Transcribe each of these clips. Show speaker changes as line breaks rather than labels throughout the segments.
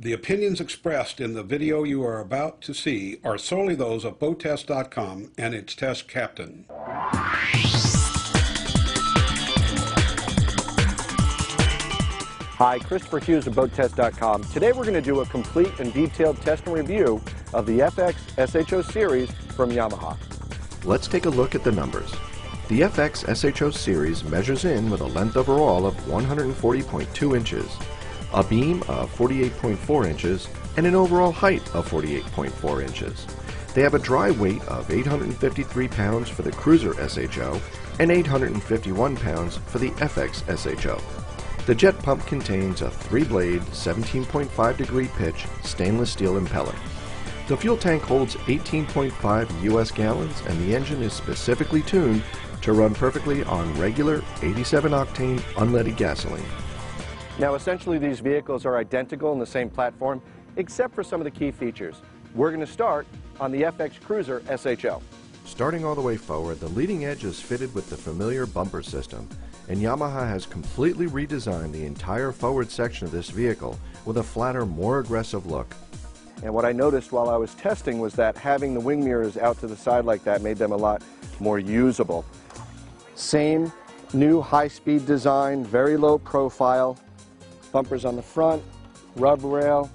The opinions expressed in the video you are about to see are solely those of BoatTest.com and its test captain.
Hi, Christopher Hughes of BoatTest.com. Today we're going to do a complete and detailed test and review of the FX SHO series from Yamaha.
Let's take a look at the numbers. The FX SHO series measures in with a length overall of 140.2 inches, a beam of 48.4 inches, and an overall height of 48.4 inches. They have a dry weight of 853 pounds for the Cruiser SHO and 851 pounds for the FX SHO. The jet pump contains a 3-blade, 17.5 degree pitch stainless steel impeller. The fuel tank holds 18.5 US gallons, and the engine is specifically tuned to run perfectly on regular 87 octane unleaded gasoline.
Now essentially these vehicles are identical in the same platform except for some of the key features. We're going to start on the FX Cruiser SHO.
Starting all the way forward, the leading edge is fitted with the familiar bumper system, and Yamaha has completely redesigned the entire forward section of this vehicle with a flatter, more aggressive look.
And what I noticed while I was testing was that having the wing mirrors out to the side like that made them a lot more usable. Same new high-speed design, very low profile, bumpers on the front, rub rail,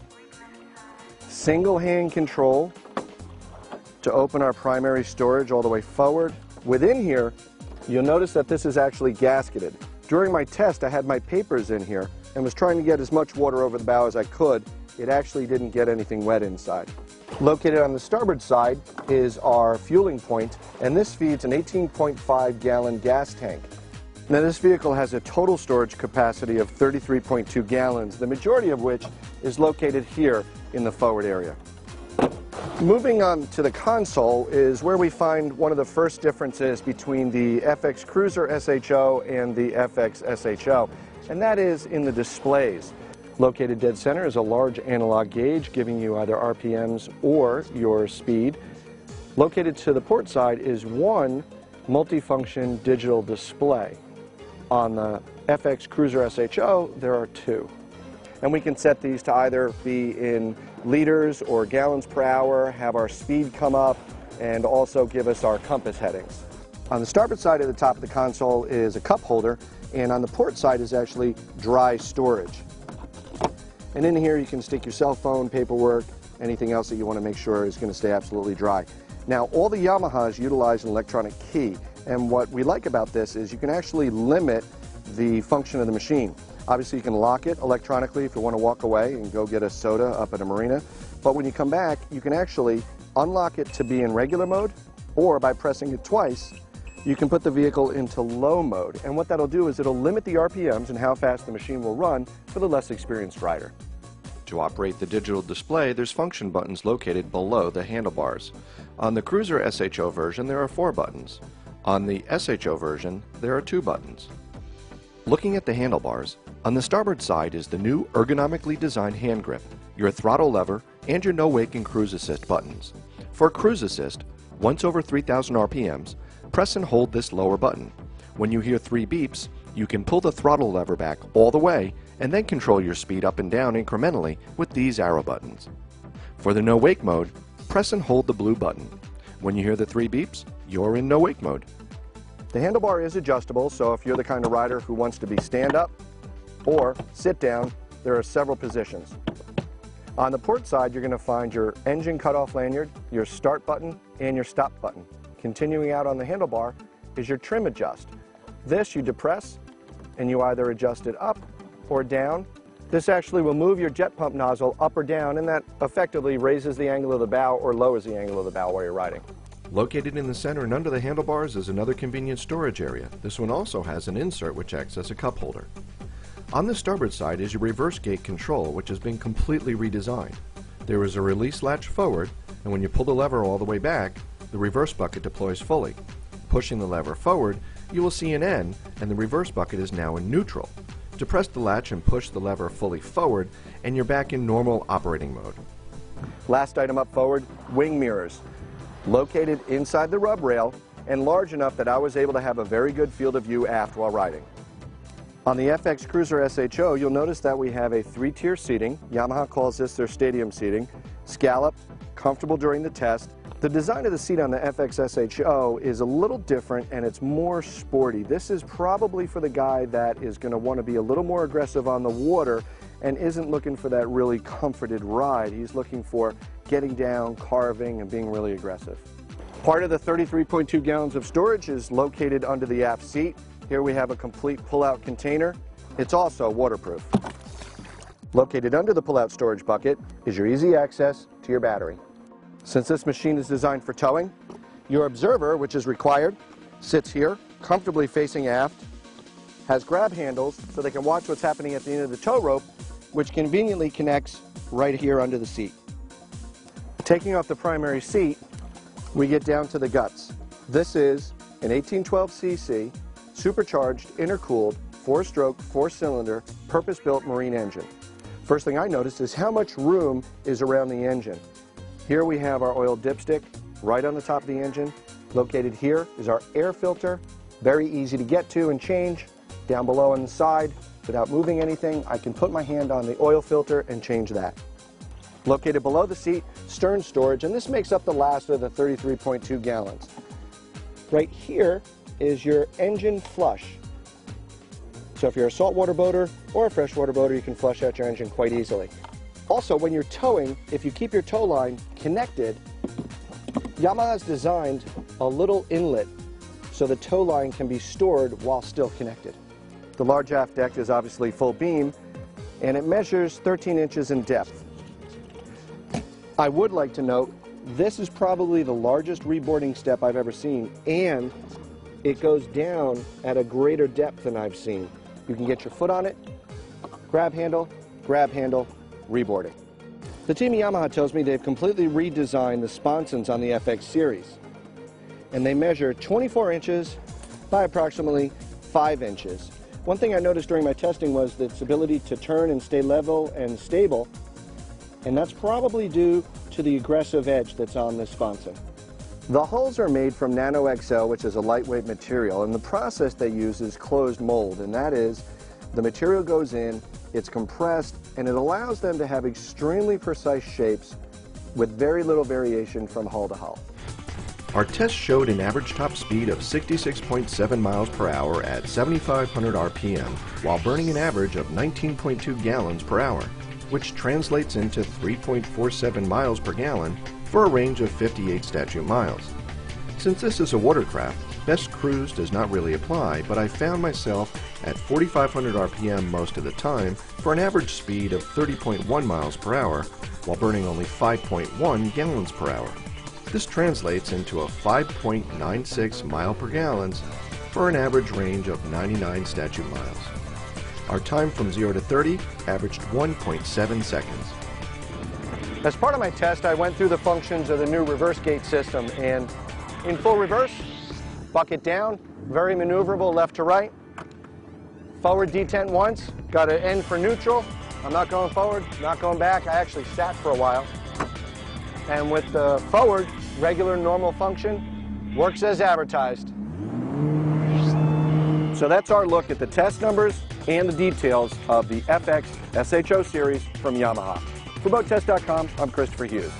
single hand control to open our primary storage all the way forward. Within here, you'll notice that this is actually gasketed. During my test, I had my papers in here and was trying to get as much water over the bow as I could. It actually didn't get anything wet inside. Located on the starboard side is our fueling point, and this feeds an 18.5 gallon gas tank. Now this vehicle has a total storage capacity of 33.2 gallons, the majority of which is located here in the forward area. Moving on to the console is where we find one of the first differences between the FX Cruiser SHO and the FX SHO, and that is in the displays. Located dead center is a large analog gauge giving you either RPMs or your speed. Located to the port side is one multifunction digital display. On the FX Cruiser SHO, there are two. And we can set these to either be in liters or gallons per hour, have our speed come up, and also give us our compass headings. On the starboard side at the top of the console is a cup holder, and on the port side is actually dry storage. And in here you can stick your cell phone, paperwork, anything else that you want to make sure is going to stay absolutely dry. Now all the Yamahas utilize an electronic key, and what we like about this is you can actually limit the function of the machine. Obviously you can lock it electronically if you want to walk away and go get a soda up at a marina, but when you come back you can actually unlock it to be in regular mode, or by pressing it twice you can put the vehicle into low mode, and what that'll do is it'll limit the RPMs and how fast the machine will run for the less experienced rider.
To operate the digital display, there's function buttons located below the handlebars. On the Cruiser SHO version, there are 4 buttons. On the SHO version, there are 2 buttons. Looking at the handlebars, on the starboard side is the new ergonomically designed hand grip, your throttle lever, and your no-wake and cruise assist buttons. For cruise assist, once over 3,000 RPMs, press and hold this lower button. When you hear 3 beeps, you can pull the throttle lever back all the way and then control your speed up and down incrementally with these arrow buttons. For the no-wake mode, press and hold the blue button. When you hear the 3 beeps, you're in no-wake mode.
The handlebar is adjustable, so if you're the kind of rider who wants to be stand up or sit down, there are several positions. On the port side, you're going to find your engine cutoff lanyard, your start button, and your stop button. Continuing out on the handlebar is your trim adjust. This you depress and you either adjust it up or down. This actually will move your jet pump nozzle up or down, and that effectively raises the angle of the bow or lowers the angle of the bow while you're riding.
Located in the center and under the handlebars is another convenient storage area. This one also has an insert which acts as a cup holder. On the starboard side is your reverse gate control, which has been completely redesigned. There is a release latch forward, and when you pull the lever all the way back, the reverse bucket deploys fully. Pushing the lever forward, you will see an N, and the reverse bucket is now in neutral. Depress the latch and push the lever fully forward, and you're back in normal operating mode.
Last item up forward, wing mirrors. Located inside the rub rail and large enough that I was able to have a very good field of view aft while riding. On the FX Cruiser SHO, you'll notice that we have a 3-tier seating. Yamaha calls this their stadium seating. Scalloped, comfortable during the test. The design of the seat on the FX SHO is a little different and it's more sporty. This is probably for the guy that is going to want to be a little more aggressive on the water and isn't looking for that really comforted ride. He's looking for getting down, carving, and being really aggressive. Part of the 33.2 gallons of storage is located under the aft seat. Here we have a complete pull-out container. It's also waterproof. Located under the pull-out storage bucket is your easy access to your battery. Since this machine is designed for towing, your observer, which is required, sits here, comfortably facing aft, has grab handles so they can watch what's happening at the end of the tow rope, which conveniently connects right here under the seat. Taking off the primary seat, we get down to the guts. This is an 1812cc supercharged, intercooled, 4-stroke, 4-cylinder, purpose-built marine engine. First thing I noticed is how much room is around the engine. Here we have our oil dipstick right on the top of the engine. Located here is our air filter, very easy to get to and change. Down below on the side, without moving anything, I can put my hand on the oil filter and change that. Located below the seat, stern storage, and this makes up the last of the 33.2 gallons. Right here is your engine flush. So if you're a saltwater boater or a freshwater boater, you can flush out your engine quite easily. Also, when you're towing, if you keep your tow line connected, Yamaha's designed a little inlet so the tow line can be stored while still connected. The large aft deck is obviously full beam, and it measures 13 inches in depth. I would like to note, this is probably the largest reboarding step I've ever seen, and it goes down at a greater depth than I've seen. You can get your foot on it, grab handle, reboarding. The team at Yamaha tells me they've completely redesigned the sponsons on the FX series, and they measure 24 inches by approximately 5 inches. One thing I noticed during my testing was its ability to turn and stay level and stable, and that's probably due to the aggressive edge that's on this sponson. The hulls are made from Nano XL, which is a lightweight material, and the process they use is closed mold, and that is the material goes in, it's compressed, and it allows them to have extremely precise shapes with very little variation from hull to hull.
Our test showed an average top speed of 66.7 miles per hour at 7,500 RPM, while burning an average of 19.2 gallons per hour, which translates into 3.47 miles per gallon for a range of 58 statute miles. Since this is a watercraft, best cruise does not really apply, but I found myself at 4,500 RPM most of the time for an average speed of 30.1 miles per hour while burning only 5.1 gallons per hour. This translates into a 5.96 mile per gallon for an average range of 99 statute miles. Our time from 0 to 30 averaged 1.7 seconds.
As part of my test, I went through the functions of the new reverse gate system, and in full reverse, bucket down, very maneuverable left to right. Forward detent once, got an end for neutral. I'm not going forward, not going back. I actually sat for a while. And with the forward, regular normal function, works as advertised. So that's our look at the test numbers and the details of the FX SHO series from Yamaha. For BoatTest.com, I'm Christopher Hughes.